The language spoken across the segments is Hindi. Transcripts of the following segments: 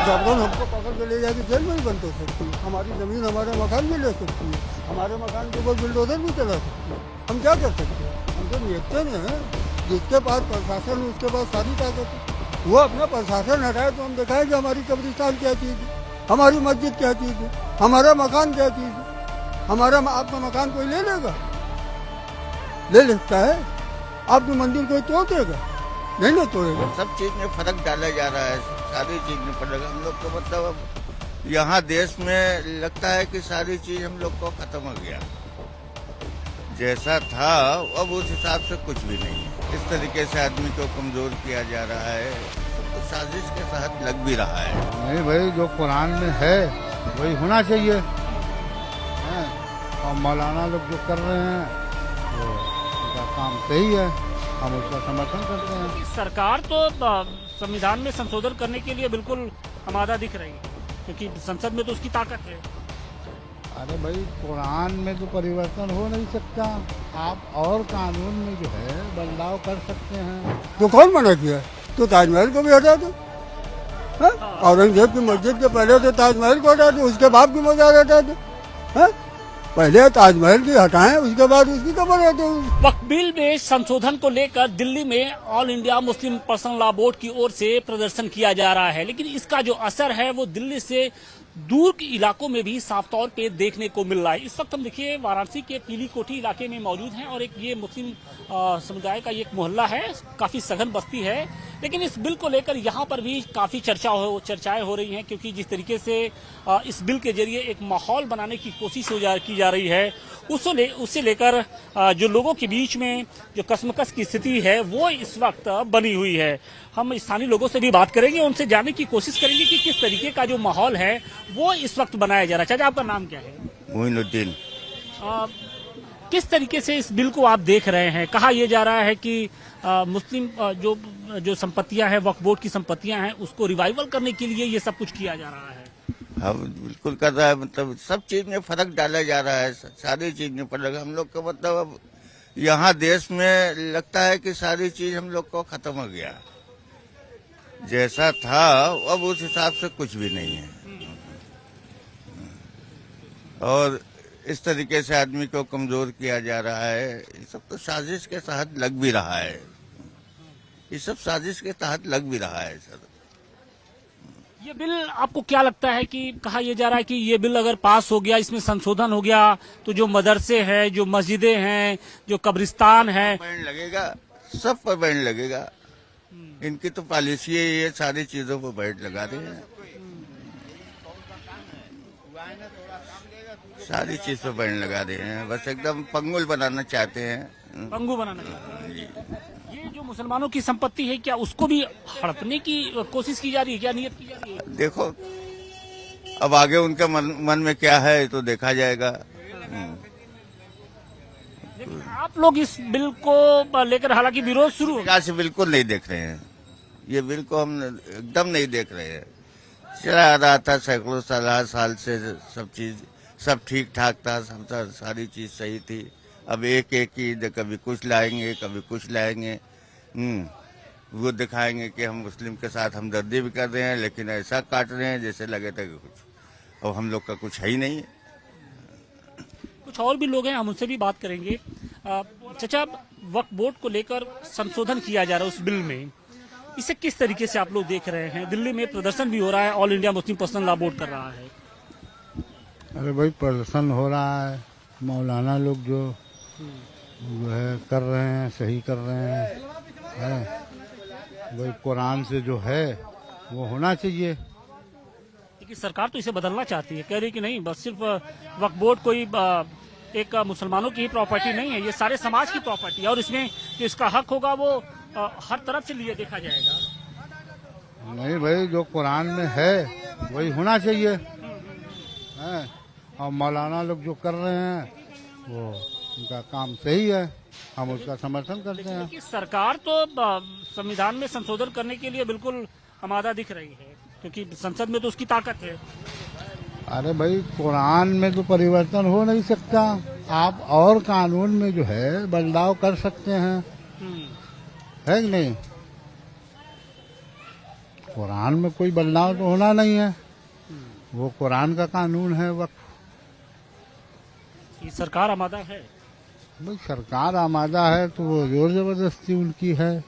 जबरन हमको पकड़ के ले जाके जेल में ही बंद हो सकती है। हमारी जमीन हमारे मकान भी ले सकती है, हमारे मकान के ऊपर बुलडोजर भी चला सकती है। हम क्या कर सकते हैं? हम तो नियतन हैं, जिसके पास प्रशासन है उसके पास सारी ताकत है। वो अपना प्रशासन हटाए तो हम दिखाएंगे हमारी कब्रिस्तान क्या चीज़ है, हमारी मस्जिद क्या चीज़ है, हमारा मकान क्या चीज़ है। हमारा आपका मकान कोई ले लेगा? ले लेता है। आपकी मंदिर कोई तोड़ देगा? नहीं ना तोड़ेगा। सब चीज में फर्क डाला जा रहा है, सारी चीज में फर्क। हम लोग को मतलब अब यहाँ देश में लगता है कि सारी चीज हम लोग को खत्म हो गया। जैसा था अब उस हिसाब से कुछ भी नहीं है। इस तरीके से आदमी को कमजोर किया जा रहा है, तो साजिश के तहत लग भी रहा है। नहीं भाई, जो कुरान में है वही होना चाहिए है? और मौलाना लोग जो कर रहे हैं वो उनका काम सही है, हम उसका समर्थन करते हैं। सरकार तो संविधान में संशोधन करने के लिए बिल्कुल आमादा दिख रही है, क्योंकि संसद में तो उसकी ताकत है। अरे भाई, कुरान में तो परिवर्तन हो नहीं सकता, आप और कानून में जो है बदलाव कर सकते हैं। तो कौन मना किया? तो ताजमहल को भी हटा दो। औरंगजेब की मस्जिद के पहले तो ताजमहल को हटा दो, उसके बाद की मजार हटा दो। पहले ताजमहल की हटाएं, उसके बाद उसकी कब्र हटा दो। वक्फ बिल में संशोधन को लेकर दिल्ली में all India Muslim personal law board की ओर से प्रदर्शन किया जा रहा है, लेकिन इसका जो असर है वो दिल्ली से दूर के इलाकों में भी साफ तौर पे देखने को मिल रहा है। इस वक्त हम देखिए वाराणसी के पीली कोठी इलाके में मौजूद हैं और एक ये मुस्लिम समुदाय का एक मोहल्ला है, काफी सघन बस्ती है, लेकिन इस बिल को लेकर यहाँ पर भी काफी चर्चाएं हो रही हैं, क्योंकि जिस तरीके से इस बिल के जरिए एक माहौल बनाने की कोशिश की जा रही है, उससे लेकर जो लोगों के बीच में जो कसमकस की स्थिति है वो इस वक्त बनी हुई है। हम स्थानीय लोगों से भी बात करेंगे, उनसे जानने की कोशिश करेंगे कि किस तरीके का जो माहौल है वो इस वक्त बनाया जा रहा है। चाचा, आपका नाम क्या है? मोइनुद्दीन। किस तरीके से इस बिल को आप देख रहे हैं? कहा यह जा रहा है कि मुस्लिम जो संपत्तियां हैं, वक्फ बोर्ड की संपत्तियां हैं, उसको रिवाइवल करने के लिए ये सब कुछ किया जा रहा है। हाँ, बिल्कुल कर रहा है। मतलब सब चीज में फर्क डाला जा रहा है, सारी चीज में फर्क। हम लोग को मतलब अब यहाँ देश में लगता है कि सारी चीज हम लोग को खत्म हो गया। जैसा था अब उस हिसाब से कुछ भी नहीं है। और इस तरीके से आदमी को कमजोर किया जा रहा है। ये सब तो साजिश के तहत लग भी रहा है, ये सब साजिश के तहत लग भी रहा है सर। ये बिल आपको क्या लगता है कि कहा यह जा रहा है कि ये बिल अगर पास हो गया, इसमें संशोधन हो गया, तो जो मदरसे हैं, जो मस्जिदें हैं, जो कब्रिस्तान है, बैन लगेगा, सब पर बैन लगेगा। इनकी तो पॉलिसी है, ये सारी चीजों पर बैन लगा रहे हैं, सारी चीज पर बैन लगा रहे हैं। बस एकदम पंगुल बनाना चाहते हैं, पंगु बनाना चाहते हैं। ये जो मुसलमानों की संपत्ति है, क्या उसको भी हड़पने की कोशिश की जा रही है? क्या नियत की जा रही है? देखो अब आगे उनके मन में क्या है तो देखा जाएगा। लेकिन आप लोग इस बिल को लेकर हालांकि विरोध शुरू हो गया। से बिल्कुल नहीं देख रहे हैं, ये बिल को हम एकदम नहीं देख रहे हैं। चला आ रहा था सैकड़ों साल से, सब चीज सब ठीक ठाक था, सब सारी चीज सही थी। अब एक ही कभी कुछ लाएंगे, कभी कुछ लाएंगे। वो दिखाएंगे कि हम मुस्लिम के साथ हमदर्दी भी कर रहे हैं, लेकिन ऐसा काट रहे हैं जैसे लगे था कि कुछ अब हम लोग का कुछ है ही नहीं। कुछ और भी लोग हैं, हम उनसे भी बात करेंगे। चाचा, वक्फ बोर्ड को लेकर संशोधन किया जा रहा है उस बिल में, इसे किस तरीके से आप लोग देख रहे हैं? दिल्ली में प्रदर्शन भी हो रहा है, all India Muslim personal law board कर रहा है। अरे भाई, प्रदर्शन हो रहा है, मौलाना लोग जो है कर रहे हैं, सही कर रहे हैं। भाई कुरान से जो है वो होना चाहिए। लेकिन सरकार तो इसे बदलना चाहती है, कह रही कि नहीं, बस सिर्फ वक्फ बोर्ड कोई एक मुसलमानों की ही प्रॉपर्टी नहीं है, ये सारे समाज की प्रॉपर्टी है, और इसमें जो इसका हक होगा वो हर तरफ से लिए देखा जाएगा। नहीं भाई, जो कुरान में है वही होना चाहिए है? और मौलाना लोग जो कर रहे हैं वो उनका काम सही है, हम उसका समर्थन करते हैं। लेकिन सरकार तो संविधान में संशोधन करने के लिए बिल्कुल आमादा दिख रही है, क्योंकि संसद में तो उसकी ताकत है। अरे भाई, कुरान में तो परिवर्तन हो नहीं सकता, आप और कानून में जो है बदलाव कर सकते हैं, है कि नहीं? कुरान में कोई बदलाव तो होना नहीं है, वो कुरान का कानून है। वक्त ये सरकार आमादा है। भाई सरकार आमादा है तो वो जोर जबरदस्ती उनकी है,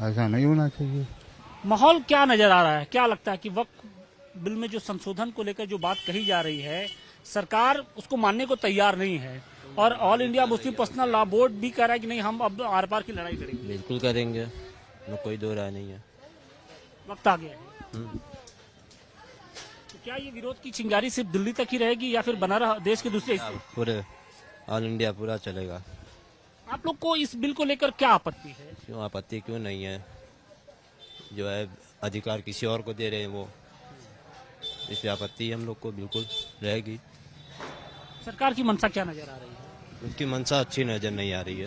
ऐसा नहीं होना चाहिए। माहौल क्या नजर आ रहा है, क्या लगता है कि वक्त बिल में जो संशोधन को लेकर जो बात कही जा रही है, सरकार उसको मानने को तैयार नहीं है और all India Muslim personal law board भी कह रहा है कि नहीं, हम अब आर पार की लड़ाई करेंगे। बिल्कुल करेंगे, में कोई दो राय नहीं है। वक्त आ गया है। तो क्या ये विरोध की चिंगारी सिर्फ दिल्ली तक ही रहेगी या फिर बना रहा देश के दूसरे हिस्से? पूरे ऑल इंडिया पूरा चलेगा। आप लोग को इस बिल को लेकर क्या आपत्ति है? क्यों आपत्ति क्यों नहीं है, जो है अधिकार किसी और को दे रहे हैं वो, इसलिए आपत्ति हम लोग को बिल्कुल रहेगी। सरकार की मंशा क्या नजर आ रही है? उनकी मंशा अच्छी नजर नहीं आ रही है।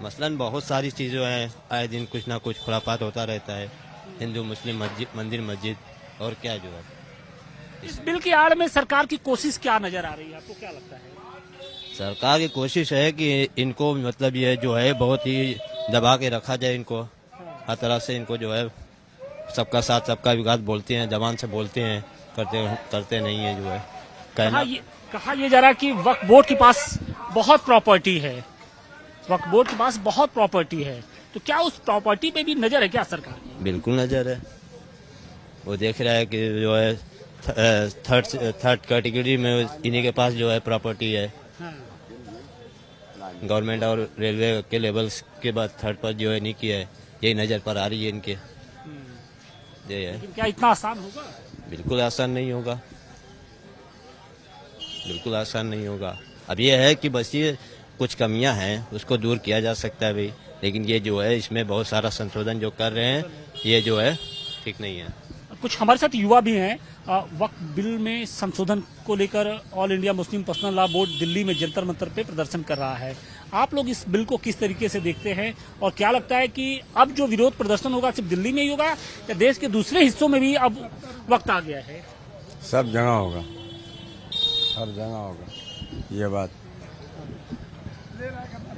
मसलन बहुत सारी चीज़ें हैं, आए दिन कुछ ना कुछ खुरापात होता रहता है, हिंदू मुस्लिम मंदिर मस्जिद और क्या जो है। इस बिल की आड़ में सरकार की कोशिश क्या नजर आ रही है, आपको क्या लगता है? सरकार की कोशिश है कि इनको मतलब ये जो है बहुत ही दबा के रखा जाए, इनको हर तरह से इनको जो है सबका साथ सबका विकास बोलते हैं, जबान से बोलते हैं, करते नहीं है जो है कहना। कहा यह जा रहा है कि वक्फ बोर्ड के पास बहुत प्रॉपर्टी है, वक्फ बोर्ड के पास बहुत प्रॉपर्टी है, तो क्या उस प्रॉपर्टी पे भी नजर है क्या सरकार की? बिल्कुल नजर है, वो देख रहा है कि जो है थर्ड कैटेगरी में इन्हीं के पास जो है प्रॉपर्टी है। गवर्नमेंट और रेलवे के लेवल्स के बाद थर्ड पर जो है नहीं किया है, यही नजर पर आ रही है इनके। ये है। लेकिन क्या इतना आसान होगा? बिल्कुल आसान नहीं होगा, बिल्कुल आसान नहीं होगा। अब ये है कि बस ये कुछ कमियां हैं, उसको दूर किया जा सकता है भाई, लेकिन ये जो है इसमें बहुत सारा संशोधन जो कर रहे हैं ये जो है ठीक नहीं है। कुछ हमारे साथ युवा भी हैं। वक्फ बिल में संशोधन को लेकर all India Muslim personal law board Delhi में जंतर मंतर पे प्रदर्शन कर रहा है। आप लोग इस बिल को किस तरीके से देखते हैं और क्या लगता है कि अब जो विरोध प्रदर्शन होगा सिर्फ दिल्ली में ही होगा या देश के दूसरे हिस्सों में भी अब वक्त आ गया है? सब जगह होगा, हर जगह होगा ये बात।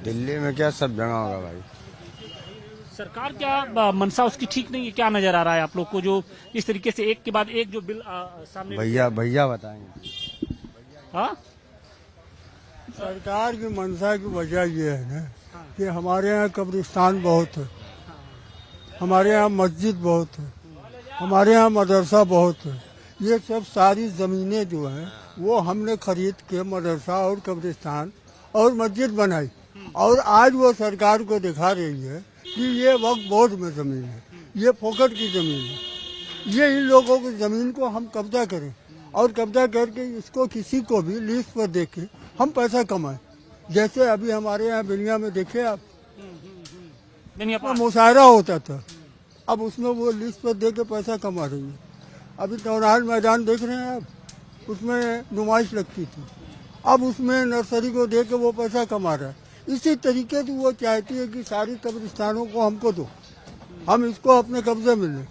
दिल्ली में क्या, सब जगह होगा भाई। सरकार क्या मंशा उसकी ठीक नहीं है, क्या नजर आ रहा है आप लोग को, जो इस तरीके से एक के बाद एक जो बिल सामने? भैया बताएंगे। हाँ, सरकार की मंशा की वजह ये है ना कि हमारे यहाँ कब्रिस्तान बहुत है, हमारे यहाँ मस्जिद बहुत है, हमारे यहाँ मदरसा बहुत है। ये सब सारी ज़मीनें जो हैं वो हमने खरीद के मदरसा और कब्रिस्तान और मस्जिद बनाई, और आज वो सरकार को दिखा रही है कि ये वक्फ बोर्ड में ज़मीन है, ये फोकट की ज़मीन है, ये इन लोगों की ज़मीन को हम कब्जा करें और कब्जा करके इसको किसी को भी लीज पर दे के हम पैसा कमाएं। जैसे अभी हमारे यहाँ बिनिया में देखे आप, मुशायरा होता था, अब उसमें वो लीज पर दे के पैसा कमा रही है। अभी तौरान मैदान देख रहे हैं आप, उसमें नुमाइश लगती थी, अब उसमें नर्सरी को दे के वो पैसा कमा रहा है। इसी तरीके से वो चाहती है कि सारी कब्रिस्तानों को हमको दो, हम इसको अपने कब्जे में लें।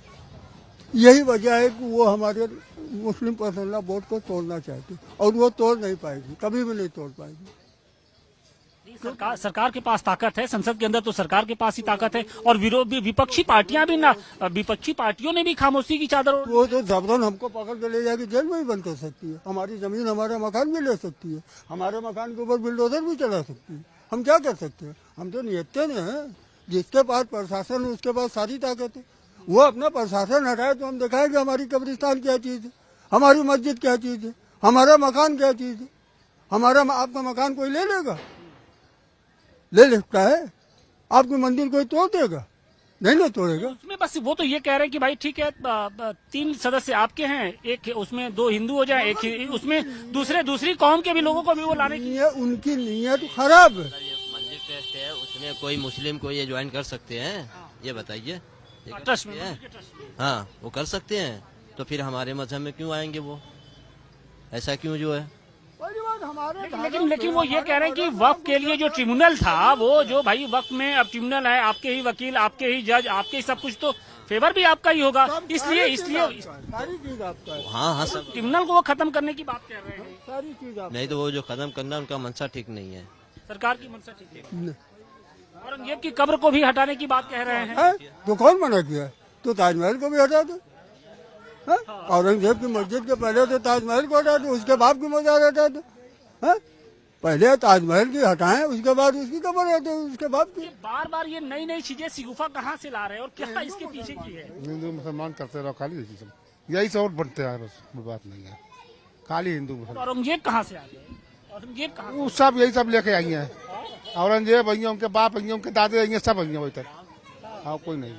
यही वजह है कि वो हमारे मुस्लिम पर्सनल लॉ बोर्ड को तोड़ना चाहती, और वो तोड़ नहीं पाएगी, कभी भी नहीं तोड़ पाएगी। सरकार के पास ताकत है, संसद के अंदर तो सरकार के पास ही ताकत है, और विपक्षी पार्टियां भी ना, विपक्षी पार्टियों ने भी खामोशी की चादर। वो तो जबरन हमको पकड़ के ले जाके जेल में ही बंद कर सकती है, हमारी जमीन हमारा मकान भी ले सकती है, हमारे मकान के ऊपर बिल्डोजर भी चला सकती है। हम क्या कर सकते हैं? हम तो नियत्ते हैं, जिसके पास प्रशासन है उसके पास सारी ताकत है। वो अपना प्रशासन हटाए तो हम दिखाए कि हमारी कब्रिस्तान क्या चीज़ है, हमारी मस्जिद क्या चीज़ है, हमारा मकान क्या चीज़ है। हमारा आपका मकान कोई ले लेगा? ले लेता है। आपकी मंदिर कोई तोड़ देगा? नहीं ना तोड़ेगा। उसमें बस वो तो ये कह रहे हैं कि भाई ठीक है, 3 सदस्य आपके हैं, एक उसमें 2 हिंदू हो जाए, एक उसमें दूसरी कौम के भी लोगों को भी वो लाने की। उनकी नीयत खराब है। मंदिर ट्रस्ट है, उसमें कोई मुस्लिम को ये ज्वाइन कर सकते हैं? ये बताइए। ट्रस्ट में हाँ, वो कर सकते हैं, तो फिर हमारे मजहब में क्यों आएंगे वो? ऐसा क्यों जो है? लेकिन वो ये कह रहे हैं कि वक्फ के लिए जो ट्रिब्यूनल था, वो जो भाई वक्फ में अब ट्रिब्यूनल है, आपके ही वकील, आपके ही जज, आपके ही सब कुछ, तो फेवर भी आपका ही होगा, इसलिए सारी चीज आपका है। हाँ सब ट्रिब्यूनल को वो खत्म करने की बात कर रहे हैं। सारी चीज नहीं तो वो जो खत्म करना उनका मंशा ठीक नहीं है। सरकार की मंशा ठीक है। औरंगजेब की कब्र को भी हटाने की बात कह रहे हैं। है तो कौन मना किया? तो ताजमहल को भी हटा दो। हैं? औरंगजेब की मस्जिद के पहले तो ताजमहल को हटा दो, उसके बाप की मजार हटा दो। हैं? पहले ताजमहल की हटाएं, उसके बाद उसकी कब्र हटाओ, उसके बाप की। बार बार ये नई नई चीजें शिगुफा कहाँ से ला रहे हैं और क्या इसके पीछे की है? हिंदू मुसलमान करते रहो, खाली यही सब यही सब बनते हैं, बस कोई बात नहीं है, खाली हिंदू तो मुसलमान औरंगजेब कहाँ से आ गए? औरंगजेब कहाँ वो सब यही सब लेके आई हैं। औरंगजेब आई हैं, उनके बाप आई हैं, उनके दादे आई हैं, सब आई हैं वही तक। हाँ, कोई नहीं,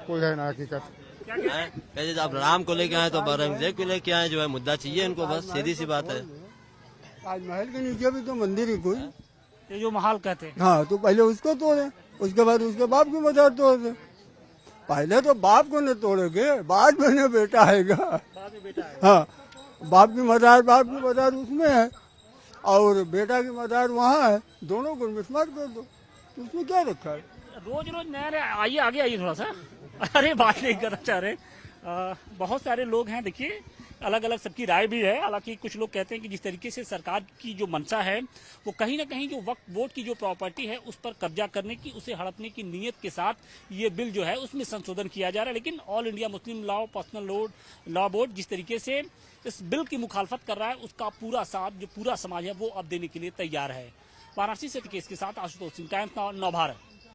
कोई है ना हकीकत। जब आप राम को लेके आए तो औरंगजेब को लेके आए, जो है मुद्दा चाहिए इनको, बस सीधी सी बात है। ताजमहल के नीचे भी तो मंदिर है कोई। ये जो महल कहते हैं, हाँ, तो पहले उसको तोड़े, उसके बाद उसके बाप की मजार तोड़ दे। पहले तो बाप को न तोड़ेंगे, बाद में न बेटा आएगा। बाद में बेटा है। हाँ, बाप की मजार उसमें है और बेटा की मजार वहाँ है, दोनों को मिसमार कर दो, तो उसमें क्या रखा है? रोज रोज नया नया आइए, आगे आइए थोड़ा सा। अरे बात नहीं करना चाह रहे। बहुत सारे लोग हैं, देखिए अलग अलग सबकी राय भी है। हालांकि कुछ लोग कहते हैं कि जिस तरीके से सरकार की जो मंशा है वो कहीं ना कहीं जो वक्फ बोर्ड की जो प्रॉपर्टी है उस पर कब्जा करने की, उसे हड़पने की नीयत के साथ ये बिल जो है उसमें संशोधन किया जा रहा है। लेकिन all India Muslim law personal law board जिस तरीके से इस बिल की मुखालफत कर रहा है उसका पूरा साथ जो पूरा समाज है वो अब देने के लिए तैयार है। वाराणसी से टिकेश के साथ आशुतोष सिंह, टाइम्स नाउ नवभारत।